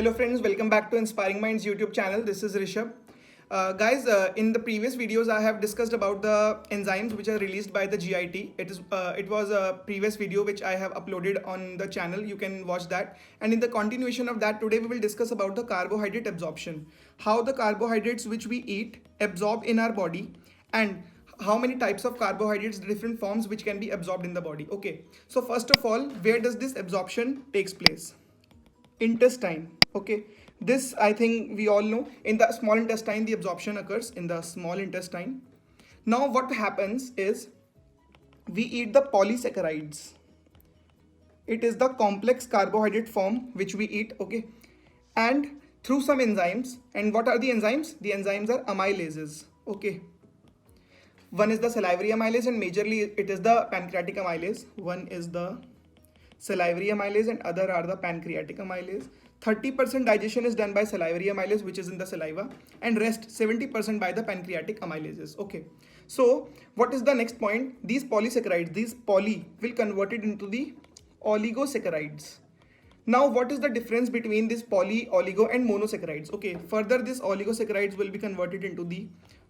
Hello friends, welcome back to Inspiring Minds YouTube channel. This is Rishabh. Guys, in the previous videos I have discussed about the enzymes which are released by the GIT. It was a previous video which I have uploaded on the channel. You can watch that. And in the continuation of that, today we will discuss about the carbohydrate absorption. How the carbohydrates which we eat absorb in our body, and how many types of carbohydrates, different forms which can be absorbed in the body. Okay, so first of all, where does this absorption takes place? Intestine. Okay, this I think we all know. In the small intestine the absorption occurs in the small intestine. Now what happens is we eat the polysaccharides. It is the complex carbohydrate form which we eat. Okay, and through some enzymes. And what are the enzymes? The enzymes are amylases. Okay, one is the salivary amylase and majorly it is the pancreatic amylase. One is the salivary amylase and other are the pancreatic amylase. 30% digestion is done by salivary amylase, which is in the saliva, and rest 70% by the pancreatic amylases. Okay, so what is the next point? These polysaccharides, these poly will convert it into the oligosaccharides. Now what is the difference between this poly, oligo and monosaccharides? Okay, further this oligosaccharides will be converted into the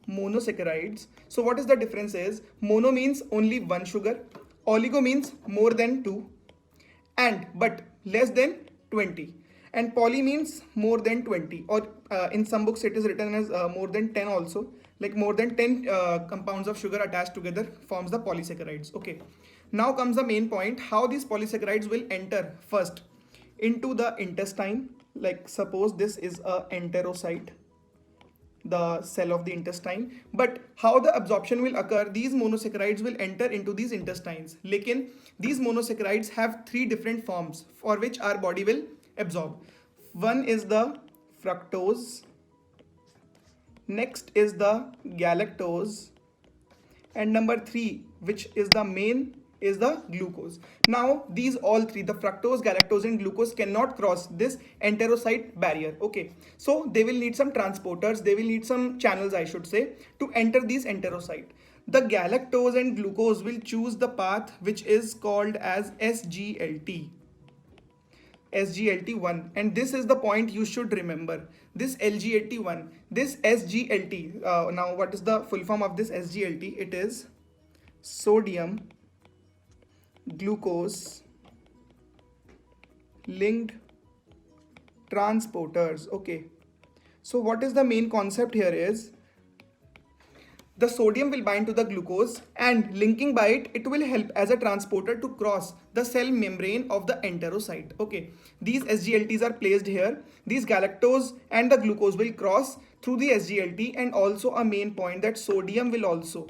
monosaccharides. So what is the difference is, mono means only one sugar, oligo means more than two, and but less than 20, and poly means more than 20, or in some books it is written as more than 10 also, like more than 10 compounds of sugar attached together forms the polysaccharides. Okay, now comes the main point, how these polysaccharides will enter first into the intestine. Like suppose this is a enterocyte, the cell of the intestine, but how the absorption will occur, these monosaccharides will enter into these intestines. Lekin these monosaccharides have three different forms for which our body will absorb. One is the fructose, next is the galactose, and number three, which is the main, is the glucose. Now these all three, the fructose, galactose and glucose, cannot cross this enterocyte barrier. Okay, so they will need some transporters, they will need some channels I should say, to enter these enterocyte. The galactose and glucose will choose the path which is called as SGLT1, and this is the point you should remember, this LGLT1, this SGLT. Now what is the full form of this SGLT? It is sodium glucose linked transporters. Okay, so what is the main concept here is, the sodium will bind to the glucose and linking by it, it will help as a transporter to cross the cell membrane of the enterocyte. Okay, these SGLTs are placed here. These galactose and the glucose will cross through the SGLT, and also a main point that sodium will also,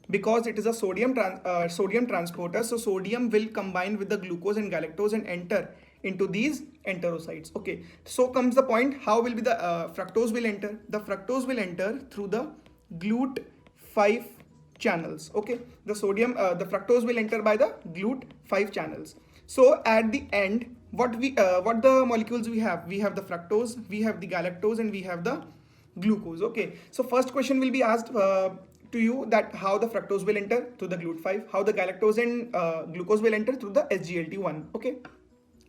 because it is a sodium transporter, so sodium will combine with the glucose and galactose and enter into these enterocytes. Okay, so comes the point, how will be the fructose will enter? The fructose will enter through the GLUT5 channels. Okay, the fructose will enter by the GLUT5 channels. So at the end, what the molecules we have the fructose, we have the galactose, and we have the glucose. Okay, so first question will be asked to you, that how the fructose will enter through the GLUT5, how the galactose and glucose will enter through the SGLT1. Okay,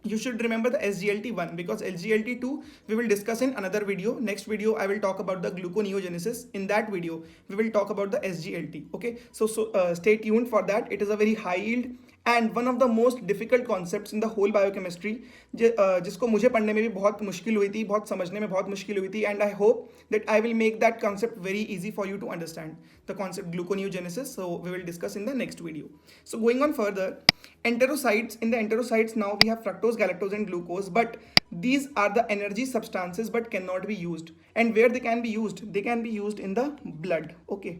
you should remember the SGLT1, because SGLT2 we will discuss in another video. Next video I will talk about the gluconeogenesis. In that video we will talk about the SGLT. Okay, so stay tuned for that. It is a very high yield and one of the most difficult concepts in the whole biochemistry, जिसको मुझे पढ़ने में भी बहुत मुश्किल हुई थी, बहुत समझने में बहुत मुश्किल हुई थी, and I hope that I will make that concept very easy for you to understand, the concept gluconeogenesis. So we will discuss in the next video. So going on further, enterocytes, in the enterocytes now we have fructose, galactose and glucose, but these are the energy substances but cannot be used. And where they can be used? They can be used in the blood. Okay,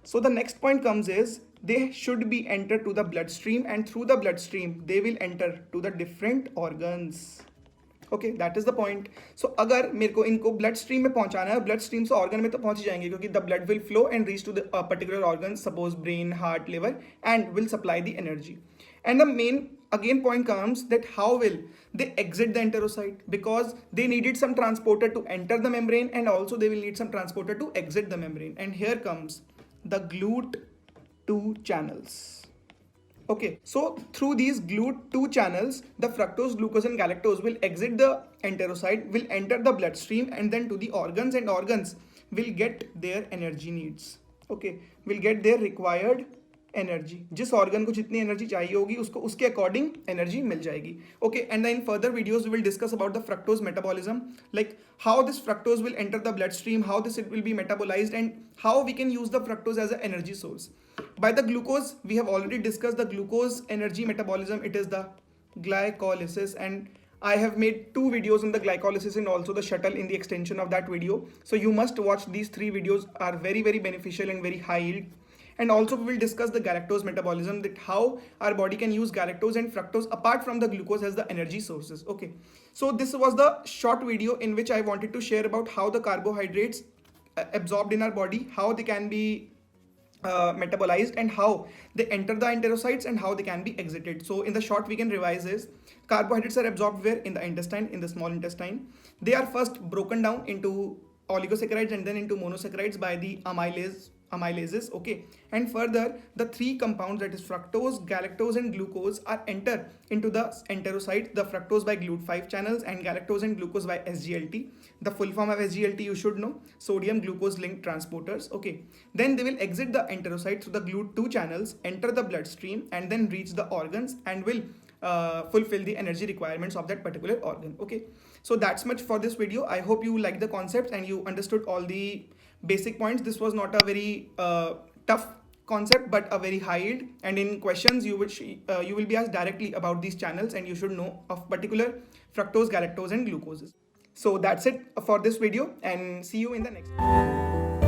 so the next point comes is, they should be entered to the bloodstream, and through the bloodstream they will enter to the different organs. Okay, that is the point. So अगर मेरे को इनको blood stream में पहुंचाना है, blood stream से organ में तो पहुंच ही जाएंगे, क्योंकि the blood will flow and reach to the particular organ, suppose brain, heart, liver, and will supply the energy. And the main again point comes that how will they exit the enterocyte, because they needed some transporter to enter the membrane, and also they will need some transporter to exit the membrane. And here comes the GLUT2 channels. Okay, so through these GLUT2 channels, the fructose, glucose, and galactose will exit the enterocyte, will enter the bloodstream, and then to the organs, and organs will get their energy needs. Okay, will get their required energy. जिस organ को जितनी energy चाहिए होगी उसको उसके according energy मिल जाएगी. Okay, and in further videos we will discuss about the fructose metabolism, like how this fructose will enter the blood stream, how this it will be metabolized, and how we can use the fructose as a energy source. By the glucose, we have already discussed the glucose energy metabolism. It is the glycolysis, and I have made 2 videos on the glycolysis and also the shuttle in the extension of that video. So you must watch these 3 videos, are very beneficial and very high yield. And also we will discuss the galactose metabolism, that how our body can use galactose and fructose apart from the glucose as the energy sources. Okay, so this was the short video in which I wanted to share about how the carbohydrates absorbed in our body, how they can be metabolized, and how they enter the enterocytes and how they can be exited. So in the short we can revise is, carbohydrates are absorbed where? In the intestine, in the small intestine. They are first broken down into oligosaccharides and then into monosaccharides by the amylases. Okay, and further the 3 compounds, that is fructose, galactose, and glucose, are enter into the enterocyte, the fructose by GLUT5 channels and galactose and glucose by SGLT. The full form of SGLT you should know, sodium glucose linked transporters. Okay, then they will exit the enterocyte through the GLUT2 channels, enter the bloodstream, and then reach the organs and will fulfill the energy requirements of that particular organ. Okay, so that's much for this video. I hope you liked the concepts and you understood all the basic points. This was not a very tough concept but a very high yield, and in questions you will be asked directly about these channels, and you should know of particular fructose, galactose, and glucoses. So that's it for this video, and see you in the next one.